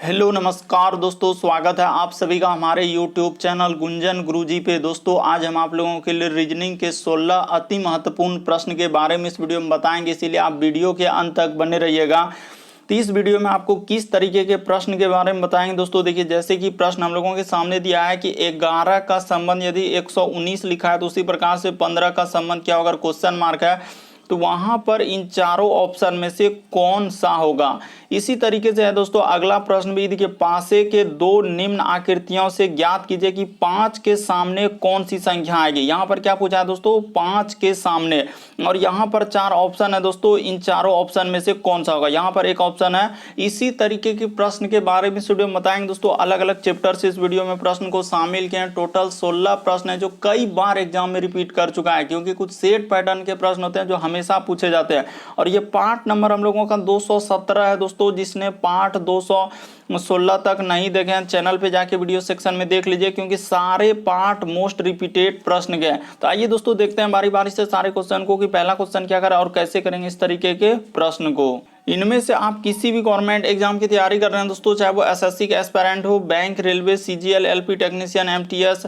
Hello नमस्कार दोस्तों, स्वागत है आप सभी का हमारे यूट्यूब चैनल गुंजन गुरुजी पे। दोस्तों आज हम आप लोगों के लिए रीजनिंग के 16 अति महत्वपूर्ण प्रश्न के बारे में इस वीडियो में बताएंगे, इसीलिए आप वीडियो के अंत तक बने रहिएगा। तो इस वीडियो में आपको किस तरीके के प्रश्न के बारे में बताएंगे दोस्तों। देखिए, जैसे कि प्रश्न हम लोगों के सामने दिया है कि 11 का संबंध यदि 119 लिखा है तो उसी प्रकार से 15 का संबंध क्या होगा, क्वेश्चन मार्क है, तो वहां पर इन चारों ऑप्शन में से कौन सा होगा। इसी तरीके से है दोस्तों अगला प्रश्न भी। देखिए, पासे के दो निम्न आकृतियों से ज्ञात कीजिए कि 5 के सामने कौन सी संख्या आएगी। यहां पर क्या पूछा है दोस्तों, 5 के सामने, और यहां पर 4 ऑप्शन है दोस्तों, इन चारों ऑप्शन में से कौन सा होगा। यहां पर एक ऑप्शन है। इसी तरीके के प्रश्न के बारे में इस वीडियो में बताएंगे दोस्तों। अलग अलग चैप्टर से इस वीडियो में प्रश्न को शामिल किए हैं। टोटल 16 प्रश्न है जो कई बार एग्जाम में रिपीट कर चुका है, क्योंकि कुछ सेट पैटर्न के प्रश्न होते हैं जो हमेशा पूछे जाते हैं। और ये पार्ट नंबर हम लोगों का 217 है दोस्तों। जिसने पार्ट 216 तक नहीं देखे हैं, चैनल पे जाके वीडियो सेक्शन में देख लीजिए, क्योंकि सारे पार्ट मोस्ट रिपीटेड प्रश्न के हैं। तो आइए दोस्तों देखते हैं बारी बारी से सारे क्वेश्चन को कि पहला क्वेश्चन क्या करें और कैसे करेंगे इस तरीके के प्रश्न को। इनमें से आप किसी भी गवर्नमेंट एग्जाम की तैयारी कर रहे हैं दोस्तों, चाहे वो एसएससी के एस्पायरेंट हो, bank, railway, CGL, LP technician, MTS,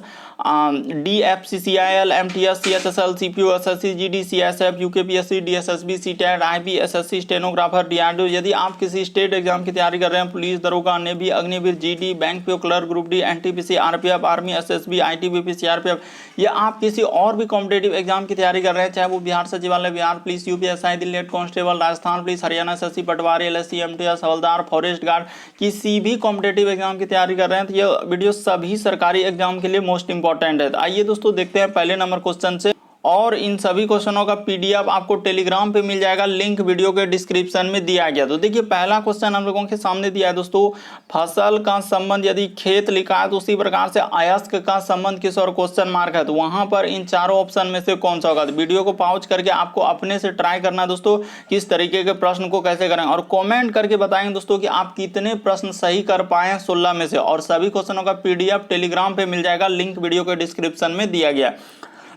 DFCCIL, MTS, CHSL, CPO, SSC, GD, CSF, UKPSC, DSSB, CTET, IB, SSC, stenographer, DRDO. यदि आप किसी स्टेट एग्जाम की तैयारी कर रहे हैं, पुलिस, दरोगा, navy, Agniveer, GD, bank PO clerk, group D, NTPC, RPF, army, SSB, ITBP, CRPF, या आप किसी और भी कॉम्पिटेटिव एग्जाम की तैयारी कर रहे हैं, चाहे वो बिहार सचिवालय, Bihar police, UPSI, Delhi head constable, Rajasthan police, Haryana SSC, पटवारी, एलएससी, एमटीएस, हवलदार, फॉरेस्ट गार्ड, किसी भी कॉम्पिटेटिव एग्जाम की तैयारी कर रहे हैं, तो ये वीडियो सभी सरकारी एग्जाम के लिए मोस्ट इंपॉर्टेंट है। आइए दोस्तों देखते हैं पहले नंबर क्वेश्चन से, और इन सभी क्वेश्चनों का पीडीएफ आपको टेलीग्राम पे मिल जाएगा, लिंक वीडियो के डिस्क्रिप्शन में दिया गया। तो देखिए, पहला क्वेश्चन हम लोगों के सामने दिया है दोस्तों, फसल का संबंध यदि खेत लिखा है तो उसी प्रकार से अयस्क का संबंध किस और क्वेश्चन मार्क है, तो वहां पर इन चारों ऑप्शन में से कौन सा होगा। तो वीडियो को पॉज करके आपको अपने से ट्राई करना है दोस्तों, किस तरीके के प्रश्न को कैसे करें, और कॉमेंट करके बताएंगे दोस्तों कि आप कितने प्रश्न सही कर पाए हैं 16 में से। और सभी क्वेश्चनों का पीडीएफ टेलीग्राम पे मिल जाएगा, लिंक वीडियो के डिस्क्रिप्शन में दिया गया।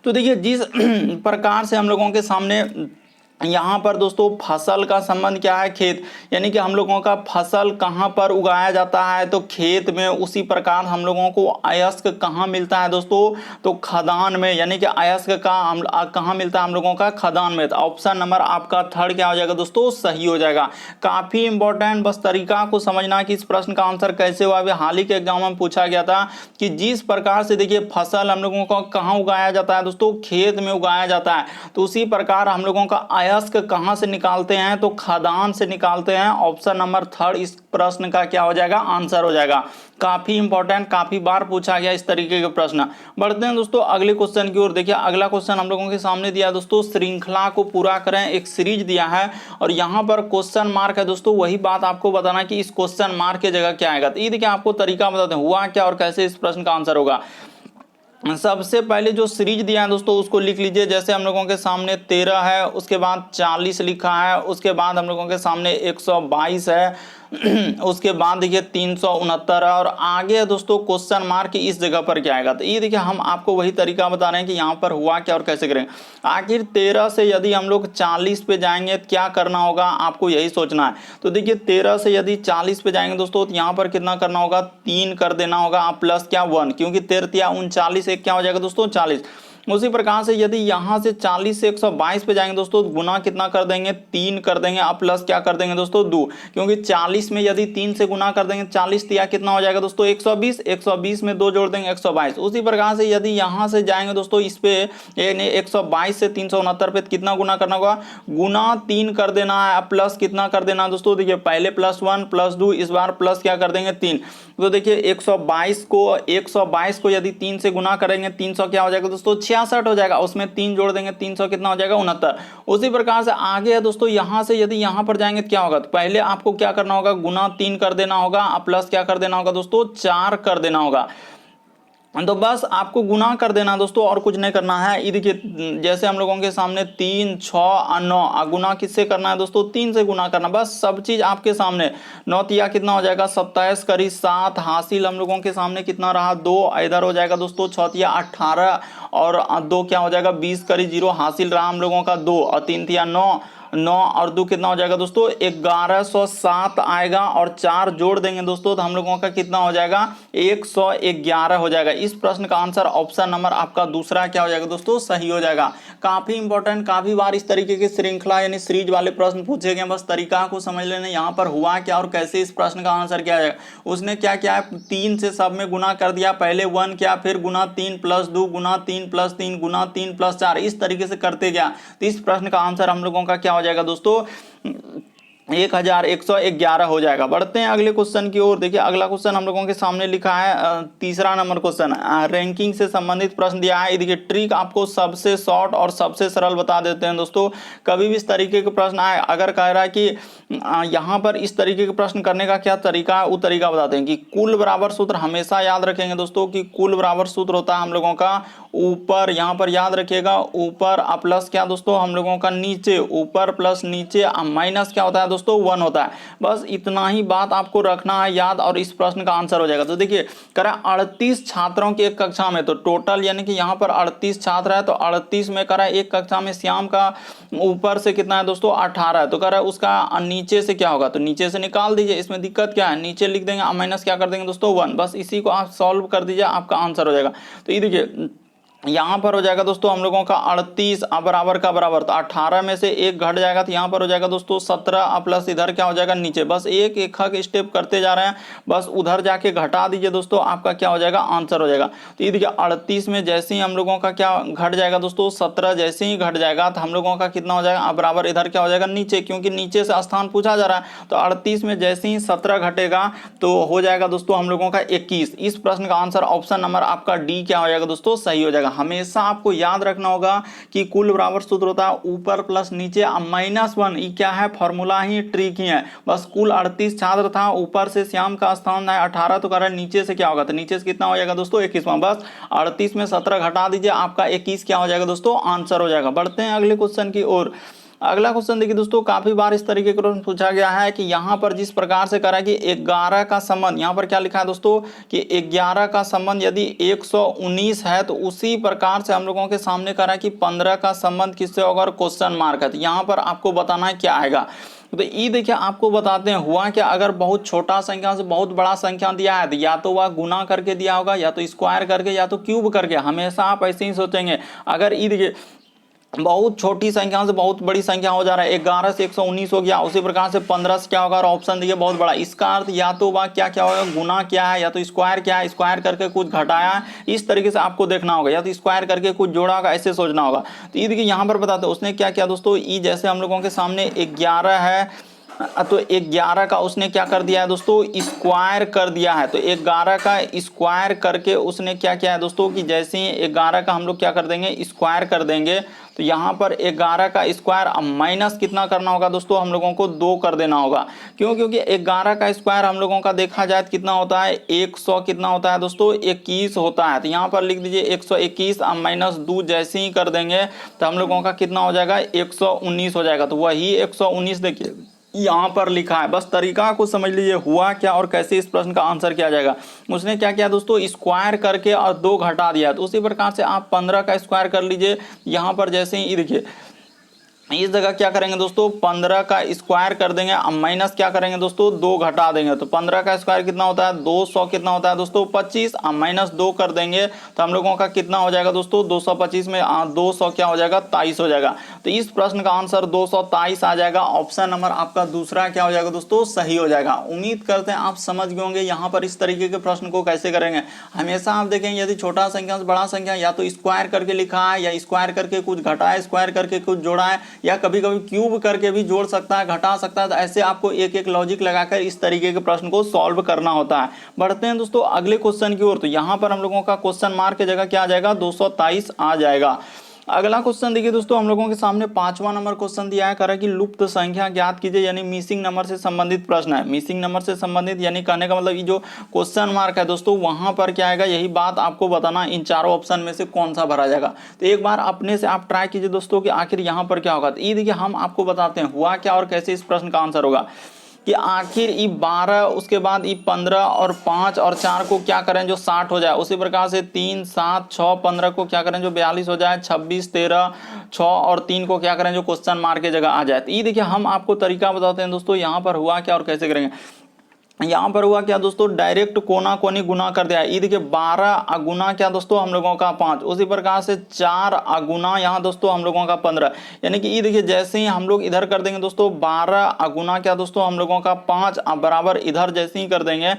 तो देखिए, जिस प्रकार से हम लोगों के सामने यहाँ पर दोस्तों फसल का संबंध क्या है, खेत, यानी कि हम लोगों का फसल कहाँ पर उगाया जाता है, तो खेत में। उसी प्रकार हम लोगों को अयस्क कहाँ मिलता है दोस्तों, तो खदान में, यानी कि अयस्क का कहाँ मिलता है हम लोगों का, खदान में। तो ऑप्शन नंबर आपका थर्ड क्या हो जाएगा दोस्तों, सही हो जाएगा। काफी इंपॉर्टेंट, बस तरीका को समझना कि इस प्रश्न का आंसर कैसे हुआ। अभी हाल ही के एग्जाम में पूछा गया था कि जिस प्रकार से देखिए फसल हम लोगों को कहाँ उगाया जाता है दोस्तों, खेत में उगाया जाता है, तो उसी प्रकार हम लोगों का अयस्क कहां से निकालते हैं, तो खदान से निकालते हैं। ऑप्शन नंबर थर्ड इस प्रश्न का क्या हो जाएगा, आंसर हो जाएगा। काफी इंपॉर्टेंट, काफी बार पूछा गया इस तरीके के प्रश्न। बढ़ते हैं दोस्तों अगले क्वेश्चन की ओर। देखिए, अगला क्वेश्चन हम लोगों के सामने दिया है दोस्तों, श्रृंखला को पूरा करें, एक सीरीज दिया है और यहां पर क्वेश्चन मार्क है दोस्तों। वही बात आपको बताना कि इस क्वेश्चन मार्क की जगह क्या आएगा। तो ये देखिए, आपको तरीका बताते हैं हुआ क्या और कैसे इस प्रश्न का आंसर होगा। सबसे पहले जो सीरीज दिया है दोस्तों उसको लिख लीजिए। जैसे हम लोगों के सामने 13 है, उसके बाद 40 लिखा है, उसके बाद हम लोगों के सामने 122 है, उसके बाद देखिए 369 है, और आगे है दोस्तों क्वेश्चन मार्क इस जगह पर क्या आएगा। तो ये देखिए, हम आपको वही तरीका बता रहे हैं कि यहाँ पर हुआ क्या और कैसे करेंगे। आखिर 13 से यदि हम लोग 40 पे जाएंगे तो क्या करना होगा, आपको यही सोचना है। तो देखिए, 13 से यदि 40 पे जाएंगे दोस्तों, तो यहाँ पर कितना करना होगा, 3 कर देना होगा, आप प्लस क्या 1, क्योंकि 13 या 39 एक क्या हो जाएगा दोस्तों, 40। उसी प्रकार से यदि यहां से 40 से 122 पे जाएंगे दोस्तों, गुना कितना कर देंगे, 3 कर देंगे, आप प्लस क्या कर देंगे दोस्तों 2, क्योंकि 40 में यदि 3 से गुना कर देंगे 40 या कितना हो जाएगा दोस्तों 120, 120 में 2 जोड़ देंगे 122। उसी प्रकार से यदि यहां से जाएंगे दोस्तों इस पे 122 से 369 पे कितना गुना करना होगा, गुना 3 कर देना है, प्लस कितना कर देना दोस्तों, देखिए पहले +1 +2, इस बार प्लस क्या कर देंगे 3। तो देखिए 122 को यदि 3 से गुना करेंगे, 300 क्या हो जाएगा दोस्तों 66 हो जाएगा, उसमें 3 जोड़ देंगे 300 कितना हो जाएगा 69। उसी प्रकार से आगे है दोस्तों, यहां से यदि यहां पर जाएंगे तो क्या होगा, तो पहले आपको क्या करना होगा, गुना 3 कर देना होगा, प्लस क्या कर देना होगा दोस्तों 4 कर देना होगा। तो बस आपको गुना कर देना दोस्तों, और कुछ नहीं करना है। ये देखिए, जैसे हम लोगों के सामने 3 6 9, गुना किससे करना है दोस्तों, 3 से गुना करना, बस सब चीज आपके सामने। 9 तिया कितना हो जाएगा 27 करी 7, हासिल हम लोगों के सामने कितना रहा 2, इधर हो जाएगा दोस्तों 6 तिया 18, और 2 क्या हो जाएगा 20 करी 0, हासिल रहा हम लोगों का 2, और 3 तिया 9, 9 और 2 कितना हो जाएगा दोस्तों 1107 आएगा, और 4 जोड़ देंगे दोस्तों तो हम लोगों का कितना हो जाएगा 111 हो जाएगा। इस प्रश्न का आंसर ऑप्शन नंबर आपका दूसरा क्या हो जाएगा दोस्तों सही हो जाएगा। काफी इंपॉर्टेंट, काफी बार इस तरीके की श्रृंखला यानी सीरीज वाले प्रश्न पूछे गए, बस तरीका को समझ लेना यहाँ पर हुआ क्या और कैसे इस प्रश्न का आंसर क्या जाएगा। उसने क्या किया है 3 से सब में गुना कर दिया, पहले 1 किया, फिर गुना 3 प्लस 2 गुना 3 प्लस 3 गुना 3 प्लस 4, इस तरीके से करते गया। तो इस प्रश्न का आंसर हम लोगों का क्या हो जाएगा दोस्तों 1111 हो जाएगा। बढ़ते हैं अगले क्वेश्चन की ओर। देखिए अगला क्वेश्चन हम लोगों के सामने लिखा है तीसरा नंबर क्वेश्चन, रैंकिंग से संबंधित प्रश्न दिया है। देखिए ट्रिक आपको सबसे शॉर्ट और सबसे सरल बता देते हैं दोस्तों। कभी भी इस तरीके के प्रश्न आए, अगर कह रहा है कि यहाँ पर इस तरीके के प्रश्न करने का क्या तरीका है, वो तरीका बताते हैं कि कुल बराबर सूत्र हमेशा याद रखेंगे दोस्तों कि कुल बराबर सूत्र होता है हम लोगों का ऊपर, यहाँ पर याद रखिएगा ऊपर प्लस क्या दोस्तों हम लोगों का नीचे, ऊपर प्लस नीचे माइनस क्या होता है दोस्तों 1 होता है। बस इतना ही बात आपको रखना है याद और इस प्रश्न का आंसर हो जाएगा। तो देखिए कह रहा है 38 छात्रों की एक कक्षा में, तो टोटल यानी कि यहाँ पर 38 छात्र है, तो 38 में कह रहा है एक कक्षा में श्याम का ऊपर से कितना है दोस्तों 18 है, तो कह रहा है उसका नीचे से क्या होगा, तो नीचे से निकाल दीजिए। इसमें दिक्कत क्या है, नीचे लिख देंगे माइनस क्या कर देंगे दोस्तों 1, बस इसी को आप सॉल्व कर दीजिए आपका आंसर हो जाएगा। तो ये देखिए यहाँ पर हो जाएगा दोस्तों हम लोगों का 38 बराबर का बराबर, तो 18 में से एक घट जाएगा, तो यहाँ पर हो जाएगा दोस्तों 17 प्लस इधर क्या हो जाएगा नीचे, बस एक एक हक स्टेप करते जा रहे हैं, बस उधर जाके घटा दीजिए दोस्तों, आपका क्या हो जाएगा आंसर हो जाएगा। तो ये देखिए 38 में जैसे ही हम लोगों का क्या घट जाएगा दोस्तों 17 जैसे ही घट जाएगा तो हम लोगों का कितना हो जाएगा बराबर, इधर क्या हो जाएगा नीचे, क्योंकि नीचे से स्थान पूछा जा रहा है। तो 38 में जैसे ही 17 घटेगा तो हो जाएगा दोस्तों हम लोगों का 21। इस प्रश्न का आंसर ऑप्शन नंबर आपका डी क्या हो जाएगा दोस्तों सही हो जाएगा। हमेशा आपको याद रखना होगा कि कुल बराबर सूत्र होता है ऊपर प्लस नीचे -1, ये क्या है फॉर्मूला ही ट्रिक ही है। बस कुल 38 छात्र था, ऊपर से श्याम का स्थान है 18, तो कारण नीचे से क्या होगा, तो नीचे से कितना हो जाएगा दोस्तों 21। बस 38 में 17 घटा दीजिए, आपका 21 क्या हो जाएगा दोस्तों आंसर हो जाएगा। बढ़ते हैं अगले क्वेश्चन की ओर। अगला क्वेश्चन देखिए दोस्तों, काफी बार इस तरीके का प्रश्न पूछा गया है कि यहाँ पर जिस प्रकार से करा कि 11 का संबंध, यहाँ पर क्या लिखा है दोस्तों कि 11 का संबंध यदि 119 है तो उसी प्रकार से हम लोगों के सामने करा कि 15 का संबंध किससे होगा, क्वेश्चन मार्क है। तो यहाँ पर आपको बताना है क्या आएगा। तो ये देखिए आपको बताते हैं हुआ क्या, अगर बहुत छोटा संख्या से बहुत बड़ा संख्या दिया है तो या तो वह गुना करके दिया होगा, या तो स्क्वायर करके, या तो क्यूब करके। हमेशा आप ऐसे ही सोचेंगे। अगर ये देखिए बहुत छोटी संख्या से बहुत बड़ी संख्या हो जा रहा है, 11 से 119 हो गया, उसी प्रकार से 15 से क्या होगा, और ऑप्शन देखिए बहुत बड़ा, इसका अर्थ या तो वह क्या क्या होगा गुना क्या है, या तो स्क्वायर क्या है, स्क्वायर करके कुछ घटाया है, इस तरीके से आपको देखना होगा, या तो स्क्वायर करके कुछ जोड़ा होगा, ऐसे सोचना होगा। तो ये देखिए यहाँ पर बताते हैं उसने क्या किया दोस्तों, ई जैसे हम लोगों के सामने 11 है तो 11 का उसने क्या कर दिया है दोस्तों स्क्वायर कर दिया है। तो 11 का स्क्वायर करके उसने क्या किया है दोस्तों कि जैसे ही 11 का हम लोग क्या कर देंगे स्क्वायर कर देंगे, तो यहाँ पर 11 का स्क्वायर माइनस कितना करना होगा दोस्तों हम लोगों को 2 कर देना होगा। क्यों, क्योंकि 11 का स्क्वायर हम लोगों का देखा जाए कितना होता है 100 कितना होता है दोस्तों 21 होता है। तो यहाँ पर लिख दीजिए 121 माइनस 2 जैसे ही कर देंगे तो हम लोगों का कितना हो जाएगा 119 हो जाएगा। तो वही 119 देखिए यहाँ पर लिखा है, बस तरीका को समझ लीजिए हुआ क्या और कैसे इस प्रश्न का आंसर किया जाएगा। उसने क्या किया दोस्तों स्क्वायर करके और 2 घटा दिया, तो उसी प्रकार से आप 15 का स्क्वायर कर लीजिए। यहाँ पर जैसे ही देखिए इस जगह क्या करेंगे दोस्तों 15 का स्क्वायर कर देंगे, माइनस क्या करेंगे दोस्तों 2 घटा देंगे, तो 15 का स्क्वायर कितना होता है 200 कितना होता है दोस्तों 25, माइनस 2 कर देंगे तो हम लोगों का कितना हो जाएगा दोस्तों 225 में 200 क्या हो जाएगा 23 हो जाएगा। तो इस प्रश्न का आंसर 223 आ जाएगा। ऑप्शन नंबर आपका दूसरा क्या हो जाएगा दोस्तों सही हो जाएगा। उम्मीद करते हैं आप समझ गए होंगे यहाँ पर इस तरीके के प्रश्न को कैसे करेंगे। हमेशा आप देखेंगे यदि छोटा संख्या से बड़ा संख्या या तो स्क्वायर करके लिखा है, या स्क्वायर करके कुछ घटा है, स्क्वायर करके कुछ जोड़ा है, या कभी कभी क्यूब करके भी जोड़ सकता है घटा सकता है। तो ऐसे आपको एक एक लॉजिक लगाकर इस तरीके के प्रश्न को सॉल्व करना होता है। बढ़ते हैं दोस्तों अगले क्वेश्चन की ओर। तो यहाँ पर हम लोगों का क्वेश्चन मार्क की जगह क्या आ जाएगा 223 आ जाएगा। अगला क्वेश्चन देखिए दोस्तों हम लोगों के सामने 5वां नंबर क्वेश्चन दिया है, करा कि लुप्त संख्या ज्ञात कीजिए, यानी मिसिंग नंबर से संबंधित प्रश्न है। मिसिंग नंबर से संबंधित यानी कहने का मतलब ये जो क्वेश्चन मार्क है दोस्तों वहां पर क्या आएगा, यही बात आपको बताना इन चारों ऑप्शन में से कौन सा भरा जाएगा। तो एक बार अपने से आप ट्राई कीजिए दोस्तों कि आखिर यहाँ पर क्या होगा। तो ये देखिए हम आपको बताते हैं हुआ क्या और कैसे इस प्रश्न का आंसर होगा। कि आखिर ई 12 उसके बाद ई 15 और 5 और 4 को क्या करें जो 60 हो जाए। उसी प्रकार से 3 7 6 15 को क्या करें जो 42 हो जाए। 26 13 6 और 3 को क्या करें जो क्वेश्चन मार्क की जगह आ जाए। तो ये देखिए हम आपको तरीका बताते हैं दोस्तों, यहाँ पर हुआ क्या और कैसे करेंगे। यहाँ पर हुआ क्या दोस्तों, डायरेक्ट कोना कोनी गुना कर दिया। ये देखिए 12 अगुना क्या दोस्तों हम लोगों का 5, उसी प्रकार से 4 अगुना यहाँ दोस्तों हम लोगों का 15, यानी कि ये देखिए जैसे ही हम लोग इधर कर देंगे दोस्तों 12 अगुना क्या दोस्तों हम लोगों का 5 बराबर इधर जैसे ही कर देंगे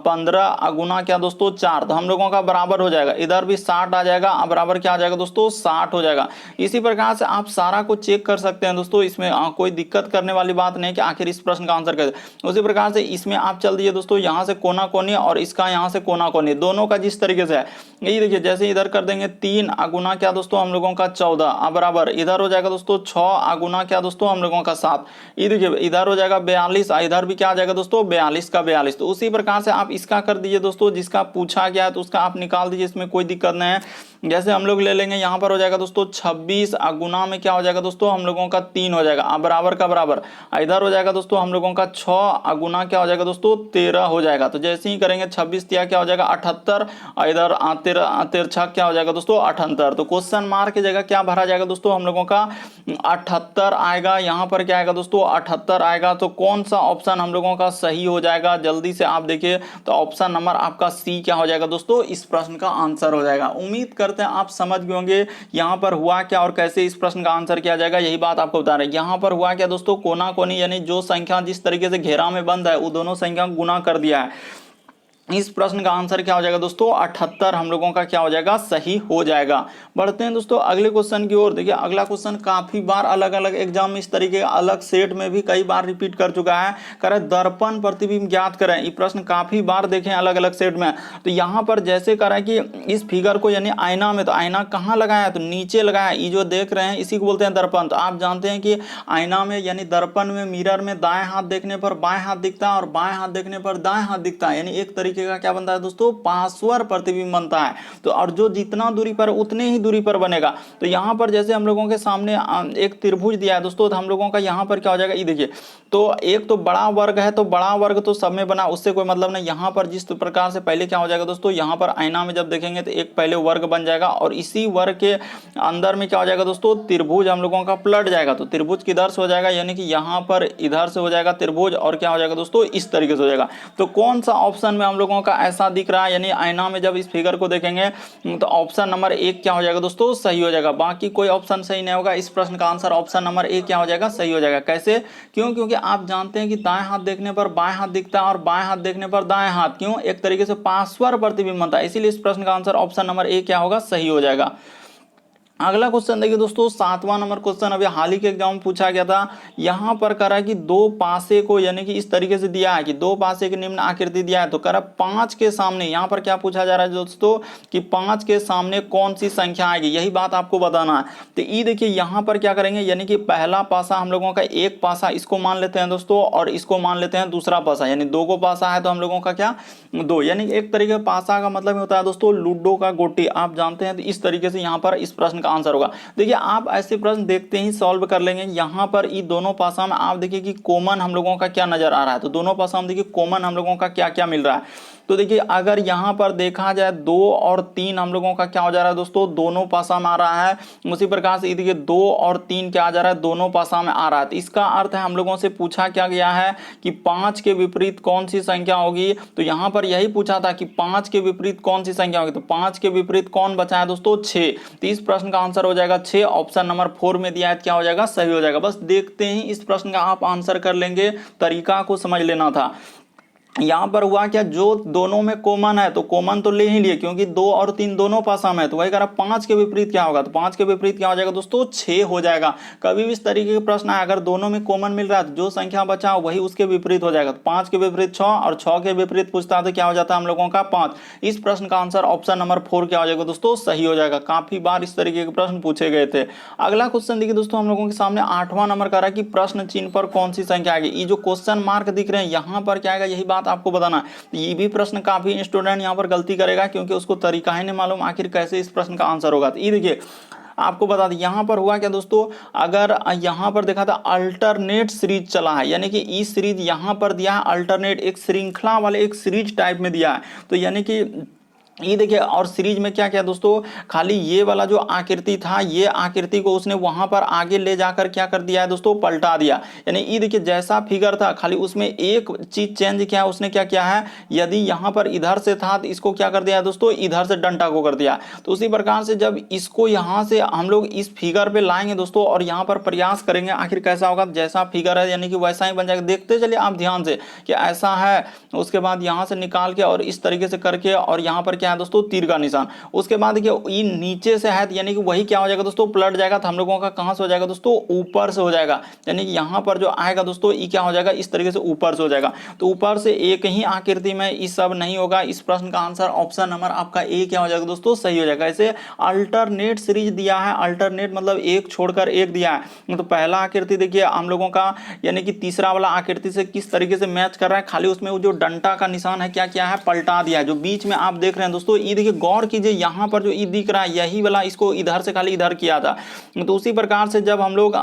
15 अगुना क्या दोस्तों 4, तो हम लोगों का बराबर हो जाएगा। इधर भी 60 आ जाएगा, बराबर क्या आ जाएगा दोस्तों 60 हो जाएगा। इसी प्रकार से आप सारा को चेक कर सकते हैं दोस्तों, इसमें कोई दिक्कत करने वाली बात नहीं कि आखिर इस प्रश्न का आंसर कैसे। उसी प्रकार से इसमें आप चल दिए दोस्तों, यहां से कोना कोनी और इसका यहां से कोना कोनी, दोनों का जिस तरीके से है ये देखिए जैसे इधर कर देंगे 3 अगुना क्या दोस्तों हम लोगों का 14 बराबर इधर हो जाएगा दोस्तों 6 अगुना क्या दोस्तों हम लोगों का 7, ये देखिए इधर हो जाएगा 42, इधर भी क्या आ जाएगा दोस्तों 42 का 42। तो उसी प्रकार से आप इसका कर दीजिए दोस्तों, जिसका पूछा गया है तो उसका आप निकाल दीजिए, इसमें कोई दिक्कत नहीं है। जैसे हम लोग ले लेंगे यहाँ पर हो जाएगा दोस्तों 26 अगुना में क्या हो जाएगा दोस्तों हम लोगों का 3 हो जाएगा, बराबर का बराबर। इधर हो जाएगा दोस्तों हम लोगों का 6 अगुना क्या हो जाएगा दोस्तों 13 हो जाएगा। तो जैसे ही करेंगे 26 तिया क्या हो जाएगा 78, इधर 13 क्या हो जाएगा दोस्तों 78। तो क्वेश्चन मार्क की जगह क्या भरा जाएगा दोस्तों हम लोगों का 78 आएगा। यहाँ पर क्या आएगा दोस्तों 78 आएगा। तो कौन सा ऑप्शन हम लोगों का सही हो जाएगा, जल्दी से आप देखिए। तो ऑप्शन नंबर आपका सी क्या हो जाएगा दोस्तों, इस प्रश्न का आंसर हो जाएगा। उम्मीद करते हैं आप समझ गए होंगे यहाँ पर हुआ क्या और कैसे इस प्रश्न का आंसर किया जाएगा, यही बात आपको बता रहे हैं। यहाँ पर हुआ क्या दोस्तों, कोना कोनी यानी जो संख्या जिस तरीके से घेरा में बंद है वो दोनों संख्या गुना कर दिया है। इस प्रश्न का आंसर क्या हो जाएगा दोस्तों 78 हम लोगों का क्या हो जाएगा सही हो जाएगा। बढ़ते हैं दोस्तों अगले क्वेश्चन की ओर। देखिए अगला क्वेश्चन काफी बार अलग अलग एग्जाम में इस तरीके का अलग सेट में भी कई बार रिपीट कर चुका है। करे दर्पण प्रतिबिंब ज्ञात करें, ये प्रश्न काफी बार देखें अलग अलग सेट में। तो यहाँ पर जैसे करें कि इस फिगर को यानी आईना में, तो आईना कहाँ लगाया है तो नीचे लगाया, ये जो देख रहे हैं इसी को बोलते हैं दर्पण। तो आप जानते हैं कि आईना में यानी दर्पण में मिरर में दाएं हाथ देखने पर बाएं हाथ दिखता है और बाएं हाथ देखने पर दाएं हाथ दिखता है, यानी एक तरीके का क्या बनता है दोस्तों पार्श्व प्रतिबिंब बनता है। तो और जो जितना दूरी पर उतने ही दूरी पर बनेगा। तो यहाँ पर जैसे हम लोगों के सामने एक त्रिभुज दिया है दोस्तों, तो हम लोगों का यहाँ पर क्या हो जाएगा ये देखिए। तो एक तो बड़ा वर्ग है, तो बड़ा वर्ग तो सब में बना, उससे कोई मतलब नहीं। यहाँ पर जिस प्रकार से पहले क्या हो जाएगा दोस्तों, यहाँ पर आईना में जब देखेंगे तो एक पहले वर्ग बन जाएगा और इसी वर्ग के अंदर में क्या हो जाएगा दोस्तों त्रिभुज हम लोगों का पलट जाएगा। तो त्रिभुज किधर से हो जाएगा, यानी कि यहाँ पर इधर से हो जाएगा त्रिभुज और क्या हो जाएगा दोस्तों इस तरीके से हो जाएगा। तो कौन सा ऑप्शन में हम लोगों का ऐसा दिख रहा है, यानी आईना में जब इस फिगर को देखेंगे तो ऑप्शन नंबर 1 क्या हो जाएगा दोस्तों सही हो जाएगा। बाकी कोई ऑप्शन सही नहीं होगा। इस प्रश्न का आंसर ऑप्शन नंबर 1 क्या हो जाएगा सही हो जाएगा। कैसे, क्यों, क्योंकि आप जानते हैं कि दाएं हाथ देखने पर बाएं हाथ दिखता है और बाएं हाथ देखने पर दाएं हाथ, क्यों एक तरीके से पार्श्व प्रतिबिंब बनता है, इसीलिए इस प्रश्न का आंसर ऑप्शन नंबर 1 क्या होगा सही हो जाएगा। अगला क्वेश्चन देखिए दोस्तों 7वां नंबर क्वेश्चन अभी हाल ही के एग्जाम में पूछा गया था। यहाँ पर करा कि दो पासे को यानी कि इस तरीके से दिया है कि दो पासे की निम्न आकृति दिया है, तो करा 5 के सामने, यहाँ पर क्या पूछा जा रहा है दोस्तों कि 5 के सामने कौन सी संख्या आएगी, यही बात आपको बताना है। तो ये देखिए यहाँ पर क्या करेंगे, यानी कि पहला पासा हम लोगों का एक पासा इसको मान लेते हैं दोस्तों और इसको मान लेते हैं दूसरा पासा, यानी दो को पासा है तो हम लोगों का क्या दो, यानी एक तरीके पासा का मतलब होता है दोस्तों लूडो का गोटी, आप जानते हैं। तो इस तरीके से यहाँ पर इस प्रश्न आंसर होगा। देखिए आप ऐसे प्रश्न देखते ही सॉल्व कर लेंगे। यहाँ पर ये दोनों पासा में आप देखिए कि कॉमन हम लोगों का क्या नजर आ रहा है, तो दोनों पासा में देखिए कॉमन हम लोगों का क्या क्या मिल रहा है। तो देखिए अगर यहाँ पर देखा जाए 2 और 3 हम लोगों का क्या हो जा रहा है दोस्तों दोनों पासा में आ रहा है। उसी प्रकार से देखिए 2 और 3 क्या आ जा रहा है दोनों पासा में आ रहा है। तो इसका अर्थ है हम लोगों से पूछा क्या गया है कि 5 के विपरीत कौन सी संख्या होगी। तो यहाँ पर यही पूछा था कि 5 के विपरीत कौन सी संख्या होगी, तो 5 के विपरीत कौन बचा है दोस्तों 6। तो इस प्रश्न का आंसर हो जाएगा 6, ऑप्शन नंबर 4 में दिया है क्या हो जाएगा सही हो जाएगा। बस देखते ही इस प्रश्न का आप आंसर कर लेंगे, तरीका को समझ लेना था। यहाँ पर हुआ क्या, जो दोनों में कॉमन है तो कॉमन तो ले ही लिए, क्योंकि 2 और 3 दोनों पासा में है, तो वही कह रहा 5 के विपरीत क्या होगा, तो 5 के विपरीत क्या हो जाएगा दोस्तों 6 हो जाएगा। कभी भी इस तरीके के प्रश्न आए अगर दोनों में कॉमन मिल रहा है तो जो संख्या बचा वही उसके विपरीत हो जाएगा। तो 5 के विपरीत 6 और 6 के विपरीत पूछता है तो क्या हो जाता है हम लोगों का 5। इस प्रश्न का आंसर ऑप्शन नंबर 4 क्या हो जाएगा दोस्तों सही हो जाएगा। काफी बार इस तरीके के प्रश्न पूछे गए थे। अगला क्वेश्चन देखिए दोस्तों हम लोगों के सामने 8वां नंबर का रहा कि प्रश्न चिन्ह पर कौन सी संख्या आएगी। ये जो क्वेश्चन मार्क दिख रहे हैं यहाँ पर क्या आएगा यही बात आपको बताना है। ये भी प्रश्न काफी स्टूडेंट यहाँ पर गलती करेगा क्योंकि उसको तरीका ही नहीं मालूम आखिर कैसे इस प्रश्न का आंसर होगा। तो ये देखिए आपको बता दें यहाँ पर हुआ क्या दोस्तों, अगर यहाँ पर देखा था अल्टरनेट सीरीज चला है, यानी कि ई सीरीज यहाँ पर दिया है अल्टरनेट, एक श्रृंखला वाले एक सीरीज टाइप में दिया है। तो यानी कि ये देखिए, और सीरीज में क्या क्या दोस्तों, खाली ये वाला जो आकृति था, ये आकृति को उसने वहां पर आगे ले जाकर क्या कर दिया है दोस्तों, पलटा दिया। यानी ये देखिए जैसा फिगर था, खाली उसमें एक चीज चेंज किया है, उसने क्या किया है, यदि यहाँ पर इधर से था तो इसको क्या कर दिया है दोस्तों, इधर से डंटा को कर दिया। तो उसी प्रकार से जब इसको यहाँ से हम लोग इस फिगर पे लाएंगे दोस्तों और यहाँ पर प्रयास करेंगे, आखिर कैसा होगा, जैसा फिगर है यानी कि वैसा ही बन जाएगा। देखते चलिए आप ध्यान से कि ऐसा है, उसके बाद यहाँ से निकाल के और इस तरीके से करके, और यहाँ पर क्या है दोस्तों, तीर का निशान। उसके बाद देखिए ये नीचे से है, यानी कि वही क्या हो जाएगा दोस्तों, पलट जाएगा। तो हम लोगों का कहां से हो जाएगा दोस्तों, ऊपर से हो जाएगा। यानी कि यहां पर जो आएगा दोस्तों, ये क्या हो जाएगा, इस तरीके से ऊपर से हो जाएगा। तो ऊपर से एक ही आकृति में इस सब नहीं होगा। इस प्रश्न का आंसर ऑप्शन नंबर आपका ए क्या हो जाएगा दोस्तों, सही हो जाएगा। ऐसे अल्टरनेट सीरीज दिया है, अल्टरनेट मतलब एक छोड़कर एक दिया है। तो पहला आकृति देखिए हम लोगों का, यानी कि तीसरा वाला आकृति से किस तरीके से मैच कर रहा है, खाली उसमें वो जो डंटा का निशान है क्या किया है, पलटा दिया है। जो बीच में आप देख रहे हैं दोस्तों, ये देखिए गौर कीजिए, यहाँ पर जो ई दिख रहा है यही वाला, इसको इधर से खाली इधर किया था। तो उसी प्रकार से जब हम लोग